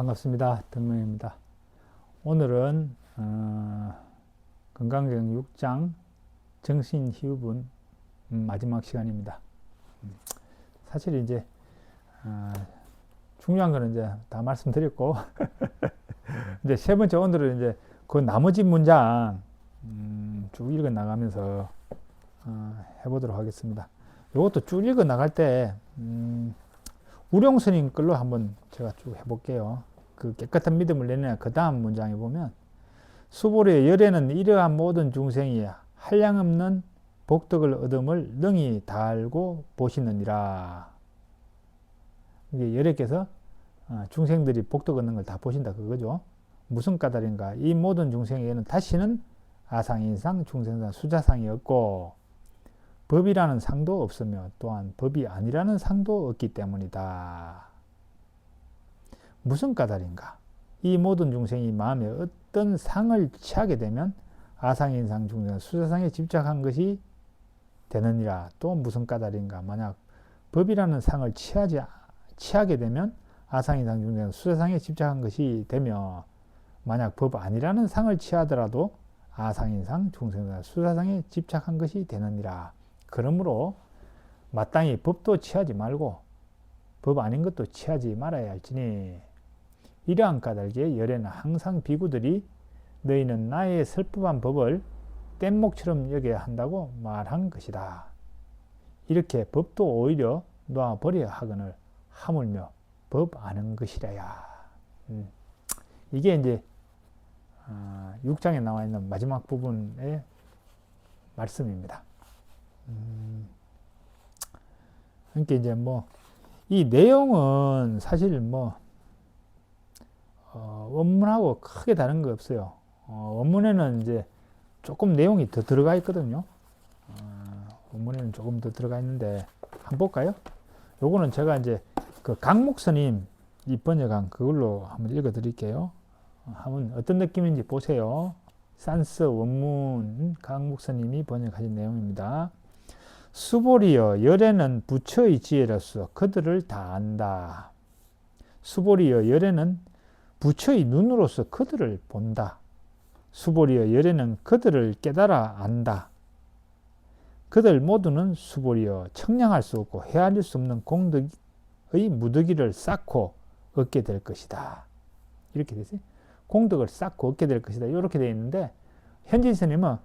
반갑습니다. 덕명입니다. 오늘은 건강경 6장 정신희흡은 마지막 시간입니다. 사실 이제 중요한 거는 이제 다 말씀드렸고 이제 세 번째 오늘은 이제 그 나머지 문장 쭉 읽어 나가면서 해보도록 하겠습니다. 이것도 쭉 읽어 나갈 때 우룡스님 걸로 한번 제가 쭉 해볼게요. 그 깨끗한 믿음을 내는 그 다음 문장에 보면 수보리의 열에는 이러한 모든 중생이 한량없는 복덕을 얻음을 능히 다 알고 보시느니라. 이게 열애께서 중생들이 복덕 얻는 걸 다 보신다 그거죠. 무슨 까닭인가? 이 모든 중생에게는 다시는 아상인상, 중생상, 수자상이 없고 법이라는 상도 없으며 또한 법이 아니라는 상도 없기 때문이다. 무슨 까닭인가? 이 모든 중생이 마음에 어떤 상을 취하게 되면 아상인상, 중생, 수자상에 집착한 것이 되느니라. 또 무슨 까닭인가? 만약 법이라는 상을 취하게 되면 아상인상, 중생, 수자상에 집착한 것이 되며 만약 법 아니라는 상을 취하더라도 아상인상, 중생상, 수자상에 집착한 것이 되느니라. 그러므로 마땅히 법도 취하지 말고 법 아닌 것도 취하지 말아야 할지니 이러한 까닭에 열에는 항상 비구들이 너희는 나의 설법한 법을 뗏목처럼 여겨야 한다고 말한 것이다. 이렇게 법도 오히려 놓아버려야 하거늘 하물며 법 아는 것이라야. 이게 이제 6장에 나와 있는 마지막 부분의 말씀입니다. 그러니까 이제 이 내용은 사실 원문하고 크게 다른 거 없어요. 원문에는 이제 조금 내용이 더 들어가 있거든요. 원문에는 조금 더 들어가 있는데 한번 볼까요? 요거는 제가 이제 그 강목스님 이 번역한 그걸로 한번 읽어 드릴게요. 한번 어떤 느낌인지 보세요. 산스 원문 강목스님이 번역하신 내용입니다. 수보리여 열에는 부처의 지혜로서 그들을 다 안다. 수보리여 열에는 부처의 눈으로서 그들을 본다. 수보리여 열에는 그들을 깨달아 안다. 그들 모두는 수보리여 청량할 수 없고 헤아릴 수 없는 공덕의 무더기를 쌓고 얻게 될 것이다. 이렇게 되세요. 공덕을 쌓고 얻게 될 것이다. 이렇게 되어 있는데 현진 스님은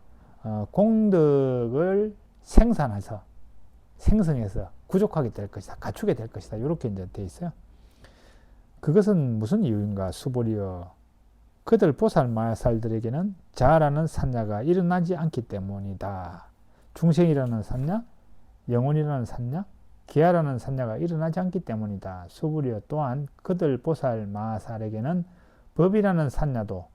공덕을 생성해서 구족하게 될 것이다. 갖추게 될 것이다. 이렇게 이제 되어 있어요. 그것은 무슨 이유인가? 수보리여 그들 보살마살들에게는 자라는 산야가 일어나지 않기 때문이다. 중생이라는 산야, 영혼이라는 산야, 기아라는 산야가 일어나지 않기 때문이다. 수보리여 또한 그들 보살마살에게는 법이라는 산야도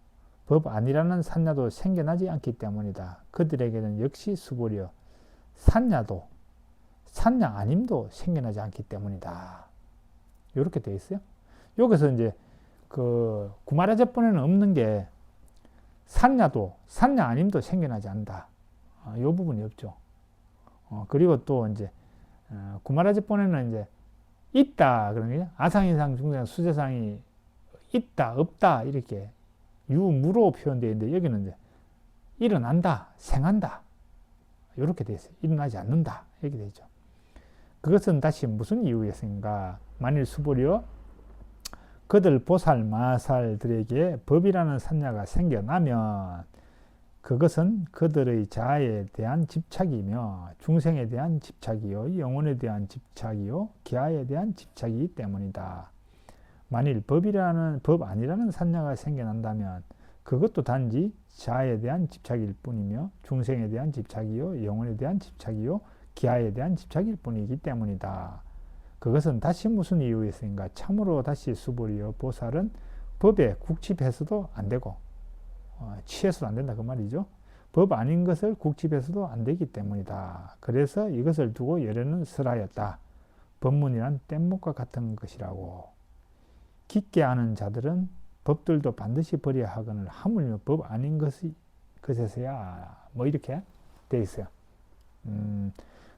법 아니라는 산야도 생겨나지 않기 때문이다. 그들에게는 역시 수보리여 산야도 산야 아님도 생겨나지 않기 때문이다. 이렇게 되어 있어요. 여기서 이제 그 구마라자본에는 없는 게 산야도 산야 아님도 생겨나지 않는다. 이 부분이 없죠. 그리고 또 이제 구마라자본에는 이제 있다 그런 게 아상인상, 중생, 수재상이 있다, 없다 이렇게 유무로 표현되어 있는데 여기는 이제 일어난다, 생한다 이렇게 되어 있어요. 일어나지 않는다 이렇게 되어 있죠. 그것은 다시 무슨 이유였습니까? 만일 수보리여 그들 보살마살들에게 법이라는 산야가 생겨나면 그것은 그들의 자아에 대한 집착이며 중생에 대한 집착이요 영혼에 대한 집착이요 기아에 대한 집착이기 때문이다. 만일 법 아니라는 산야가 생겨난다면 그것도 단지 자아에 대한 집착일 뿐이며 중생에 대한 집착이요 영혼에 대한 집착이요 기아에 대한 집착일 뿐이기 때문이다. 그것은 다시 무슨 이유였습니까? 참으로 다시 수보리여 보살은 법에 국집해서도 안 되고 취해서도 안 된다 그 말이죠. 법 아닌 것을 국집해서도 안 되기 때문이다. 그래서 이것을 두고 열에는 설하였다. 법문이란 뗏목과 같은 것이라고. 깊게 아는 자들은 법들도 반드시 버려야 하거늘 하물며 법 아닌 것에서야 이렇게 돼 있어요.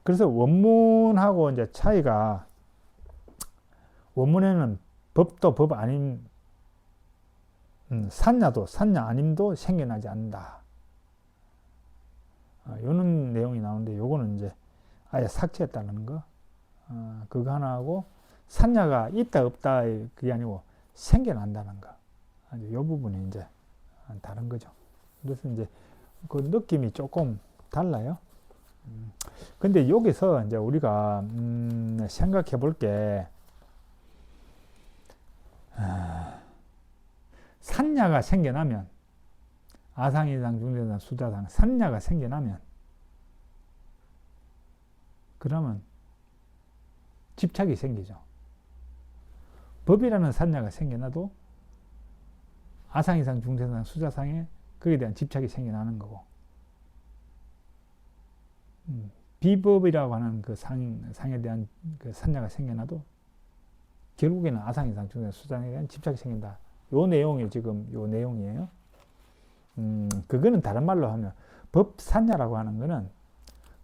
그래서 원문하고 이제 차이가 원문에는 법도 법 아닌 산야도 산야 아님도 생겨나지 않는다. 요런 내용이 나오는데 요거는 이제 아예 삭제했다는 거. 그거 하나 하고 산야가 있다 없다 그게 아니고 생겨난다는 거. 요 부분이 이제 다른 거죠. 그래서 이제 그 느낌이 조금 달라요. 근데 여기서 이제 우리가 생각해 볼 게 산야가 생겨나면 아상이상 중대상 수자상 산야가 생겨나면 그러면 집착이 생기죠. 법이라는 산야가 생겨나도 아상이상 중대상 수자상에 거기에 대한 집착이 생겨나는 거고 비법이라고 하는 그 상에 대한 그 산야가 생겨나도 결국에는 아상이상 중대상 수자상에 대한 집착이 생긴다. 요 내용이 지금 요 내용이에요. 그거는 다른 말로 하면 법산야라고 하는 거는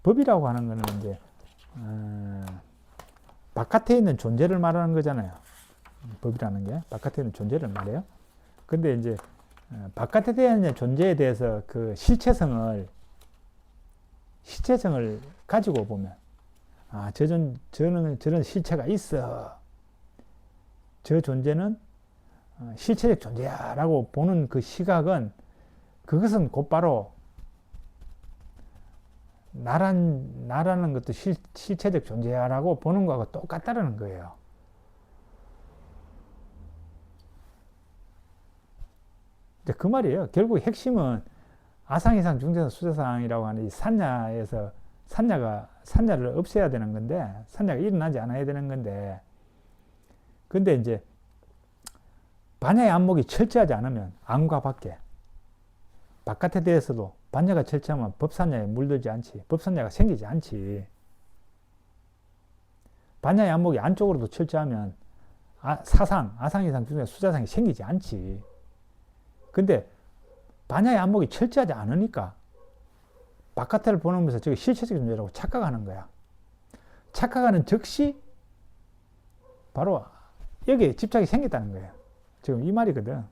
법이라고 하는 거는 이제 바깥에 있는 존재를 말하는 거잖아요. 법이라는 게 바깥에 있는 존재를 말해요. 근데 이제 바깥에 대한 존재에 대해서 그 실체성을 가지고 보면 저런 실체가 있어. 저 존재는 실체적 존재야 라고 보는 그 시각은 그것은 곧바로 나라는 것도 실체적 존재야 라고 보는 거하고 똑같다는 거예요. 그 말이에요. 결국 핵심은 아상이상 중대상 수자상이라고 하는 이 산야에서 산야를 없애야 되는 건데 산야가 일어나지 않아야 되는 건데 근데 이제 반야의 안목이 철저하지 않으면 안과 바깥에 대해서도 반야가 철저하면 법산야에 물들지 않지. 법산야가 생기지 않지. 반야의 안목이 안쪽으로도 철저하면 아상이상 중대상 수자상이 생기지 않지. 근데 반야의 안목이 철저하지 않으니까 바깥을 보면서 저게 실체적 존재라고 착각하는 거야. 착각하는 즉시 바로 여기에 집착이 생겼다는 거예요. 지금 이 말이거든.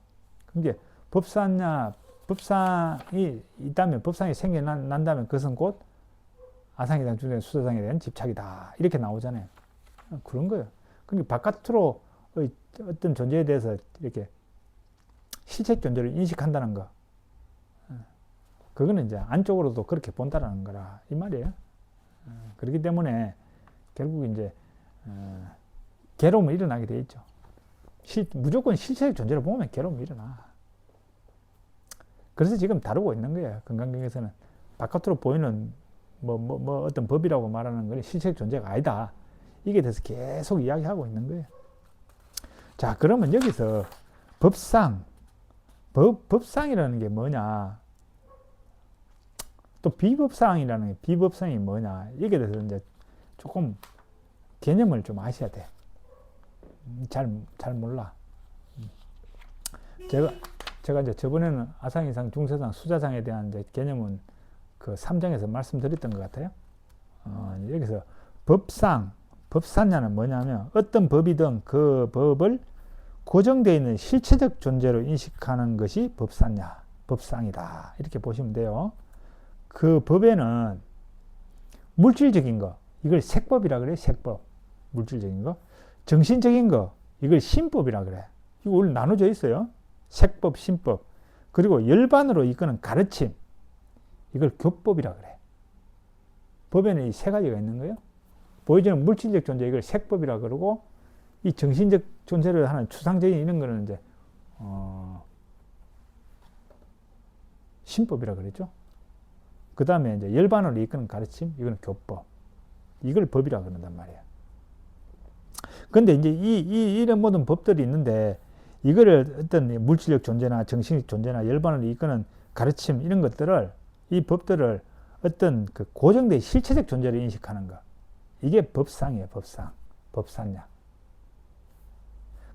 그게 법상이 있다면, 법상이 생겨난다면 그것은 곧 아상이상 중대상 수자상에 대한 집착이다. 이렇게 나오잖아요. 그런 거예요. 그러니까 바깥으로 어떤 존재에 대해서 이렇게 실체적 존재를 인식한다는 거. 그거는 이제 안쪽으로도 그렇게 본다라는 거라. 이 말이에요. 그렇기 때문에 결국 이제, 괴로움이 일어나게 돼 있죠. 무조건 실체적 존재를 보면 괴로움이 일어나. 그래서 지금 다루고 있는 거예요. 건강경에서는 바깥으로 보이는 어떤 법이라고 말하는 건 실체적 존재가 아니다. 이게 대해서 계속 이야기하고 있는 거예요. 자, 그러면 여기서 법상이라는 게 뭐냐? 또 비법상이라는 게 비법상이 뭐냐? 이게 대해서 이제 조금 개념을 좀 아셔야 돼. 잘 몰라. 제가 이제 저번에는 아상이상, 중세상, 수자상에 대한 이제 개념은 그 3장에서 말씀드렸던 것 같아요. 여기서 법산야는 뭐냐면 어떤 법이든 그 법을 고정되어 있는 실체적 존재로 인식하는 것이 법상이다. 이렇게 보시면 돼요. 그 법에는 물질적인 거, 이걸 색법이라 그래요. 색법. 물질적인 거. 정신적인 거, 이걸 신법이라 그래. 이거 원래 나눠져 있어요. 색법, 신법. 그리고 열반으로 이끄는 가르침, 이걸 교법이라 그래. 법에는 이 세 가지가 있는 거예요. 보여지는 물질적 존재, 이걸 색법이라 그러고, 이 정신적 존재를 하는 추상적인 이런 거는 이제 신법이라 그랬죠. 그 다음에 이제 열반으로 이끄는 가르침, 이거는 교법. 이걸 법이라 그런단 말이에요. 근데 이제 이런 모든 법들이 있는데, 이거를 어떤 물질적 존재나 정신적 존재나 열반을 이끄는 가르침, 이런 것들을, 이 법들을 어떤 그 고정된 실체적 존재를 인식하는 것. 이게 법상이에요, 법산야.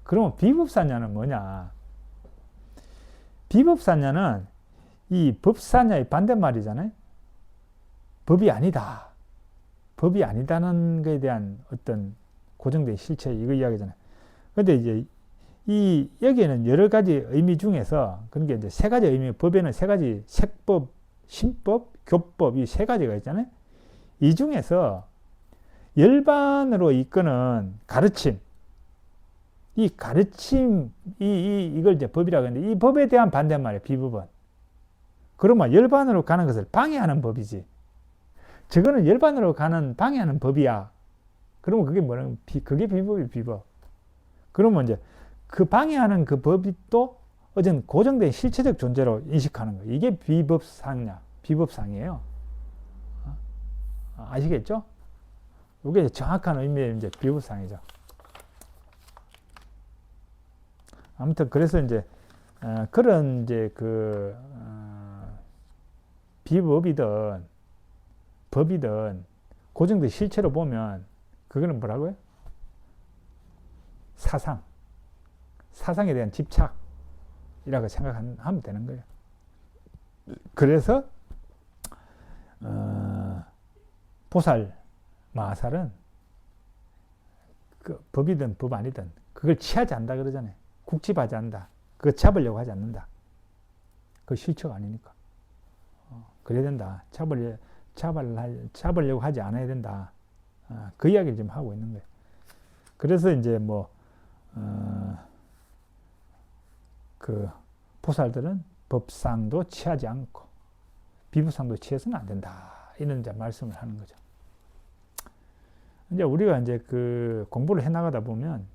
그러면 비법산야는 뭐냐? 비법산야는 이 법산야의 반대말이잖아요. 법이 아니다. 법이 아니다는 것에 대한 어떤 고정된 실체, 이거 이야기잖아요. 근데 이제 여기에는 여러 가지 의미 중에서, 그러니까 이제 세 가지 의미, 법에는 세 가지, 색법, 신법, 교법, 이 세 가지가 있잖아요. 이 중에서 열반으로 이끄는 가르침, 이 가르침, 이걸 이제 법이라고 하는데, 이 법에 대한 반대말이에요, 비법은. 그러면 열반으로 가는 것을 방해하는 법이지. 저거는 열반으로 가는 방해하는 법이야. 그러면 그게 뭐냐면, 그게 비법이 비법. 그러면 이제 그 방해하는 그 법이 또 어쨌든 고정된 실체적 존재로 인식하는 거예요. 이게 비법상이야. 비법상이에요. 아시겠죠? 이게 정확한 의미의 이제 비법상이죠. 아무튼 그래서 이제 그런 이제 비법이든 법이든 고정된 실체로 보면 그거는 뭐라고요? 사상에 대한 집착이라고 생각하면 되는 거예요. 그래서 보살, 마살은 그 법이든 법 아니든 그걸 취하지 않는다 그러잖아요. 국집하지 않는다. 그거 잡으려고 하지 않는다. 그 실체가 아니니까. 그래야 된다. 잡으려고 하지 않아야 된다. 그 이야기를 지금 하고 있는 거예요. 그래서 이제 그 보살들은 법상도 취하지 않고 비법상도 취해서는 안 된다. 이런 이제 말씀을 하는 거죠. 이제 우리가 이제 그 공부를 해 나가다 보면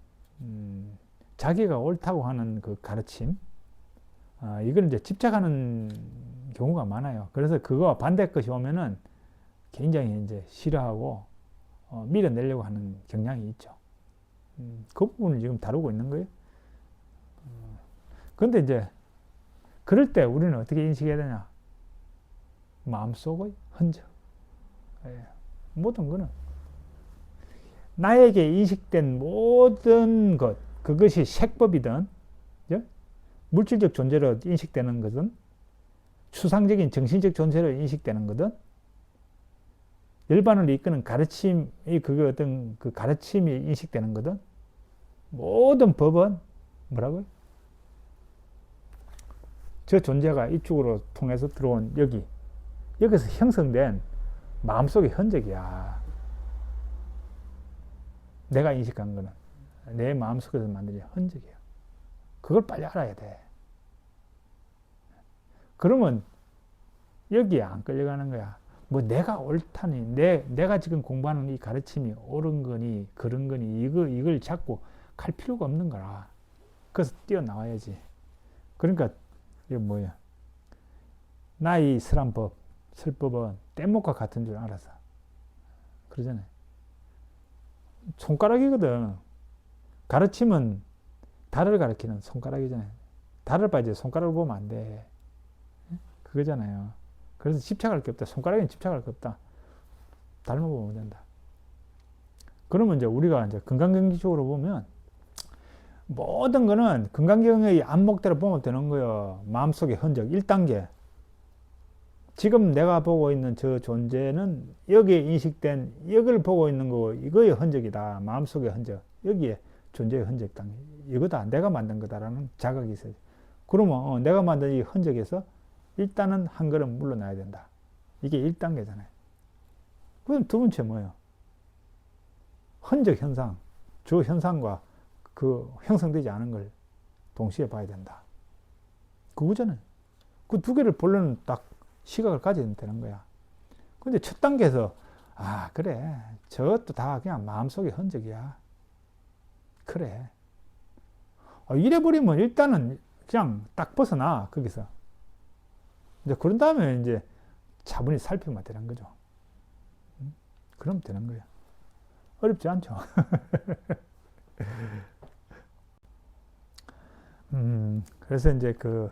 자기가 옳다고 하는 그 가르침, 이걸 이제 집착하는 경우가 많아요. 그래서 그거와 반대 것이 오면은 굉장히 이제 싫어하고 밀어내려고 하는 경향이 있죠. 그 부분을 지금 다루고 있는 거예요. 그런데 이제 그럴 때 우리는 어떻게 인식해야 되냐? 마음속의 흔적. 모든 거는 나에게 인식된 모든 것, 그것이 색법이든 물질적 존재로 인식되는 것은 추상적인 정신적 존재로 인식되는 것은 열반을 이끄는 가르침이 그 어떤 그 가르침이 인식되는 거든 모든 법은 뭐라고요? 저 존재가 이쪽으로 통해서 들어온 여기서 형성된 마음속의 흔적이야. 내가 인식한 거는 내 마음속에서 만든 흔적이야. 그걸 빨리 알아야 돼. 그러면 여기에 안 끌려가는 거야. 뭐 내가 옳다니, 내가 지금 공부하는 이 가르침이 옳은 거니 그런 거니 이걸 자꾸 갈 필요가 없는 거라. 그래서 뛰어나와야지. 그러니까 이게 뭐야? 나의 설법은 뗏목과 같은 줄 알아서 그러잖아요. 손가락이거든. 가르침은 달을 가르치는 손가락이잖아요. 달을 봐 이제 손가락을 보면 안 돼. 그거잖아요. 그래서 집착할 게 없다. 손가락에는 집착할 게 없다. 달만 보면 된다. 그러면 이제 우리가 이제 건강경기적으로 보면 모든 거는 건강경의 안목대로 보면 되는 거예요. 마음속의 흔적 1단계. 지금 내가 보고 있는 저 존재는 여기에 인식된 이걸 보고 있는 거 이거의 흔적이다. 마음속의 흔적. 여기에 존재의 흔적 단계. 이거다. 내가 만든 거다라는 자각이 있어요. 그러면 내가 만든 이 흔적에서 일단은 한 걸음 물러나야 된다. 이게 1단계잖아요. 그럼 두 번째 뭐예요? 흔적 현상. 저 현상과 그 형성되지 않은 걸 동시에 봐야 된다. 그거잖아요. 그 두 개를 보려는 딱 시각을 가지면 되는 거야. 근데 첫 단계에서 그래. 저것도 다 그냥 마음속의 흔적이야. 그래. 이래버리면 일단은 그냥 딱 벗어나 거기서. 이제 그런 다음에 이제 차분히 살펴만 되는 거죠. 그럼 되는 거예요. 어렵지 않죠. 그래서 이제 그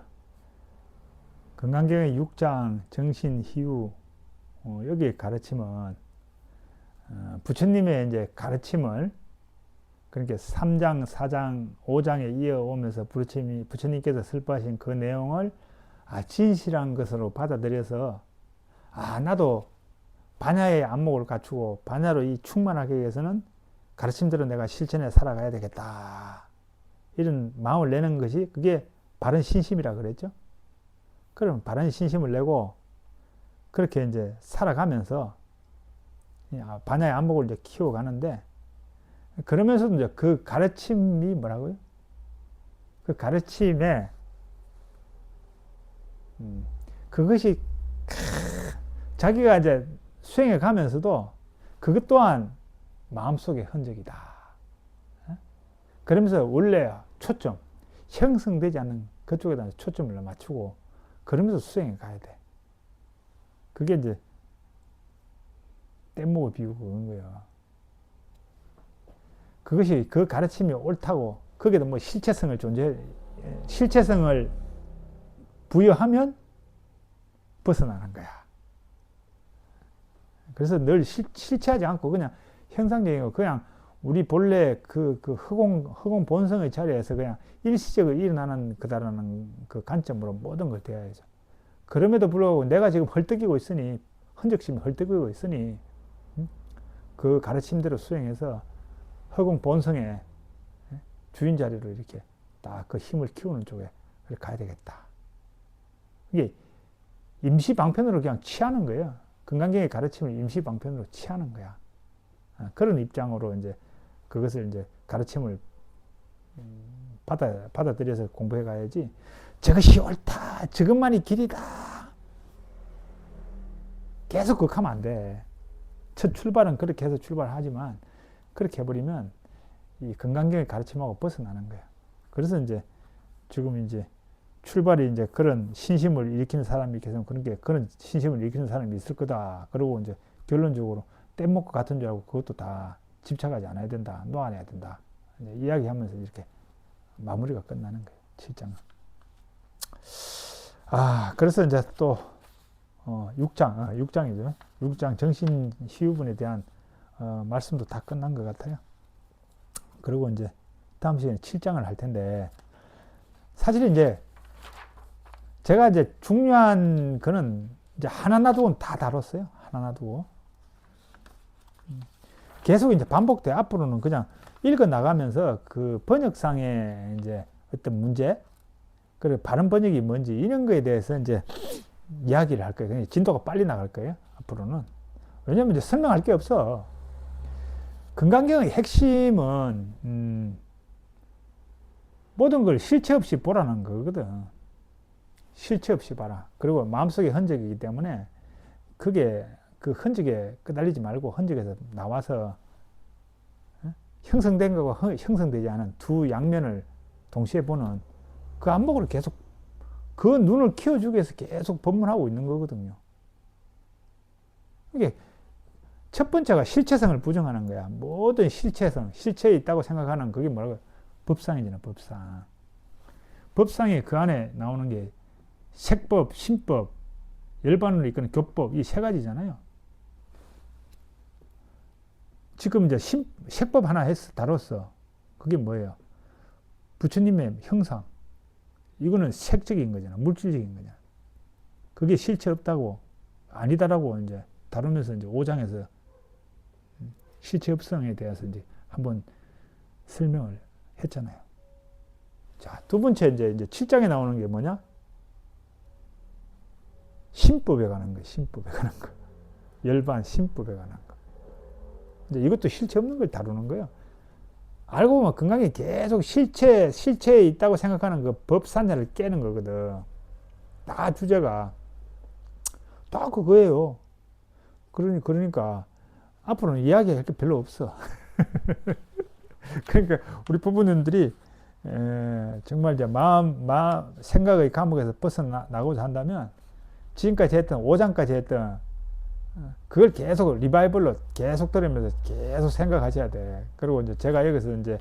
건강경의 6장 정신 희우 여기 가르침은 부처님의 이제 가르침을 그렇게 3장, 4장, 5장에 이어오면서 부처님께서 설법하신 그 내용을 진실한 것으로 받아들여서 나도 반야의 안목을 갖추고 반야로 이 충만하기 위해서는 가르침대로 내가 실천해 살아가야 되겠다. 이런 마음을 내는 것이 그게 바른 신심이라 그랬죠. 그럼 바른 신심을 내고 그렇게 이제 살아가면서 반야의 안목을 이제 키워가는데, 그러면서도 이제 그 가르침이 뭐라고요? 그 가르침에 그것이 자기가 이제 수행해 가면서도 그것 또한 마음속의 흔적이다. 그러면서 원래 초점, 형성되지 않는 그쪽에다 초점을 맞추고 그러면서 수행해 가야 돼. 그게 이제 뗏목을 비우고 그런 거예요. 그것이 그 가르침이 옳다고 거기에도 뭐 실체성을 실체성을 부여하면 벗어나는 거야. 그래서 늘 실체하지 않고 그냥 형상적인 거, 그냥 우리 본래 그 허공 본성의 자리에서 그냥 일시적으로 일어나는 그다라는 그 관점으로 모든 걸 대해야죠. 그럼에도 불구하고 내가 지금 헐떡이고 있으니, 흔적심이 헐떡이고 있으니 그 가르침대로 수행해서 허공 본성의 주인 자리로 이렇게 딱 그 힘을 키우는 쪽에 가야 되겠다. 이게 임시 방편으로 그냥 취하는 거예요. 금강경의 가르침을 임시 방편으로 취하는 거야. 그런 입장으로 이제 그것을 이제 가르침을 받아들여서 공부해 가야지, 저것이 옳다, 저것만이 길이다, 계속 그렇게 하면 안 돼. 첫 출발은 그렇게 해서 출발하지만 그렇게 해버리면 이 금강경의 가르침하고 벗어나는 거야. 그래서 이제 지금 이제 출발이 이제 그런 신심을 일으키는 사람이 있겠으면 그런 신심을 일으키는 사람이 있을 거다. 그리고 이제 결론적으로 뗏목과 같은 줄 알고 그것도 다 집착하지 않아야 된다. 놓아내야 된다. 이제 이야기하면서 이렇게 마무리가 끝나는 거예요. 7장은. 그래서 이제 또 6장이죠. 6장 정신 희유분에 대한 말씀도 다 끝난 것 같아요. 그리고 이제 다음 시간에 7장을 할 텐데, 사실 이제 제가 이제 중요한 거는 이제 하나 놔두고는 다 다뤘어요. 하나 놔두고. 계속 이제 반복돼. 앞으로는 그냥 읽어 나가면서 그 번역상의 이제 어떤 문제, 그리고 바른 번역이 뭔지 이런 거에 대해서 이제 이야기를 할 거예요. 그냥 진도가 빨리 나갈 거예요. 앞으로는. 왜냐면 이제 설명할 게 없어. 금강경의 핵심은 모든 걸 실체 없이 보라는 거거든. 실체 없이 봐라. 그리고 마음속의 흔적이기 때문에 그게 그 흔적에 끄달리지 말고 흔적에서 나와서 형성된 거와 형성되지 않은 두 양면을 동시에 보는 그 안목을 계속, 그 눈을 키워주기 위해서 계속 법문하고 있는 거거든요. 이게 첫 번째가 실체성을 부정하는 거야. 모든 실체성, 실체에 있다고 생각하는 그게 뭐라고? 법상이잖아, 법상. 법상이 그 안에 나오는 게 색법, 신법, 열반으로 이끄는 교법, 이 세 가지잖아요. 지금 이제 색법 하나 다뤘어. 그게 뭐예요? 부처님의 형상. 이거는 색적인 거잖아. 물질적인 거잖아. 그게 실체 없다고, 아니다라고 이제 다루면서 이제 5장에서 실체 없성에 대해서 이제 한번 설명을 했잖아요. 자, 두 번째 이제 7장에 나오는 게 뭐냐? 신법에 관한 거, 신법에 관한 거. 열반 신법에 관한 거. 이제 이것도 실체 없는 걸 다루는 거예요. 알고 보면 건강이 계속 실체에 있다고 생각하는 그 법산자를 깨는 거거든. 다 주제가. 다 그거예요. 그러니까 앞으로는 이야기할 게 별로 없어. 그러니까 우리 부부님들이 정말 이제 생각의 감옥에서 벗어나고자 한다면 지금까지 했던 5장까지 했던 그걸 계속 리바이벌로 계속 들으면서 계속 생각하셔야 돼. 그리고 이제 제가 여기서 이제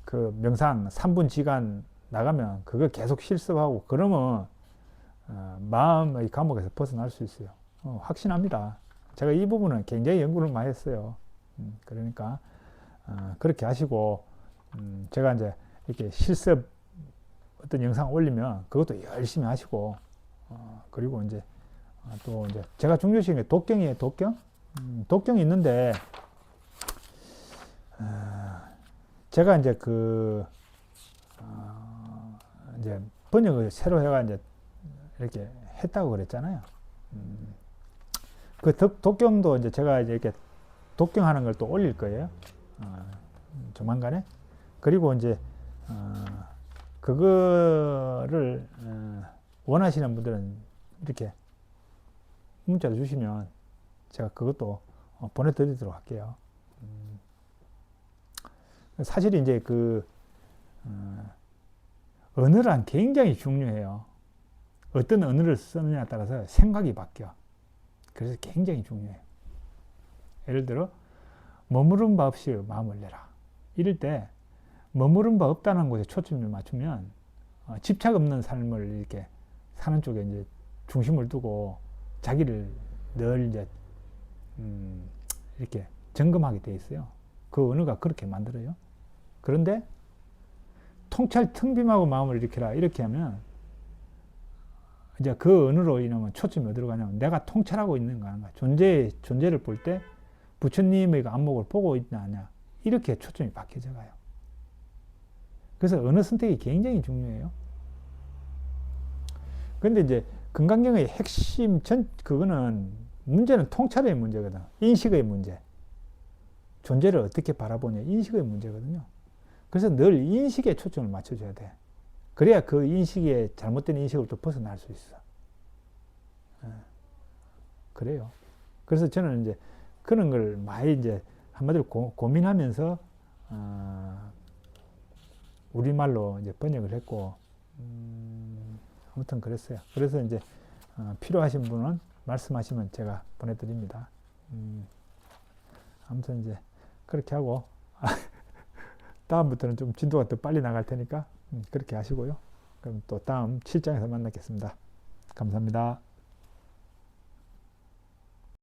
그 명상 3분 지간 나가면 그걸 계속 실습하고 그러면 마음의 감옥에서 벗어날 수 있어요. 확신합니다. 제가 이 부분은 굉장히 연구를 많이 했어요. 그러니까 그렇게 하시고 제가 이제 이렇게 실습 어떤 영상 올리면 그것도 열심히 하시고 그리고 이제 또 이제 제가 중요시한 게 독경이에요. 독경? 독경이 있는데 제가 이제 그 이제 번역을 새로 해가 이제 이렇게 했다고 그랬잖아요. 그 독경도 이제 제가 이제 이렇게 독경하는 걸 또 올릴 거예요. 조만간에. 그리고 이제 그거를 원하시는 분들은 이렇게 문자를 주시면 제가 그것도 보내드리도록 할게요. 사실 이제 그 언어란 굉장히 중요해요. 어떤 언어를 쓰느냐에 따라서 생각이 바뀌어. 그래서 굉장히 중요해요. 예를 들어 머무른 바 없이 마음을 내라. 이럴 때 머무른 바 없다는 곳에 초점을 맞추면 집착 없는 삶을 이렇게 사는 쪽에 이제 중심을 두고 자기를 늘 이제 이렇게 점검하게 돼 있어요. 그 언어가 그렇게 만들어요. 그런데 통찰 텅 빔하고 마음을 일으키라 이렇게 하면 이제 그 언어로 인하면 초점이 어디로 가냐면 내가 통찰하고 있는 거 아닌가. 존재를 볼 때 부처님의 그 안목을 보고 있냐 아냐 이렇게 초점이 바뀌어져 가요. 그래서 언어 선택이 굉장히 중요해요. 그런데 이제 금강경의 핵심 그거는 문제는 통찰의 문제거든. 인식의 문제. 존재를 어떻게 바라보냐 인식의 문제거든요. 그래서 늘 인식에 초점을 맞춰줘야 돼. 그래야 그 인식에 잘못된 인식을 또 벗어날 수 있어. 그래요. 그래서 저는 이제 그런 걸 많이 이제 한마디로 고민하면서 우리말로 이제 번역을 했고 아무튼 그랬어요. 그래서 이제 필요하신 분은 말씀하시면 제가 보내드립니다. 아무튼 이제 그렇게 하고 다음부터는 좀 진도가 더 빨리 나갈 테니까 그렇게 하시고요. 그럼 또 다음 7장에서 만나겠습니다. 감사합니다.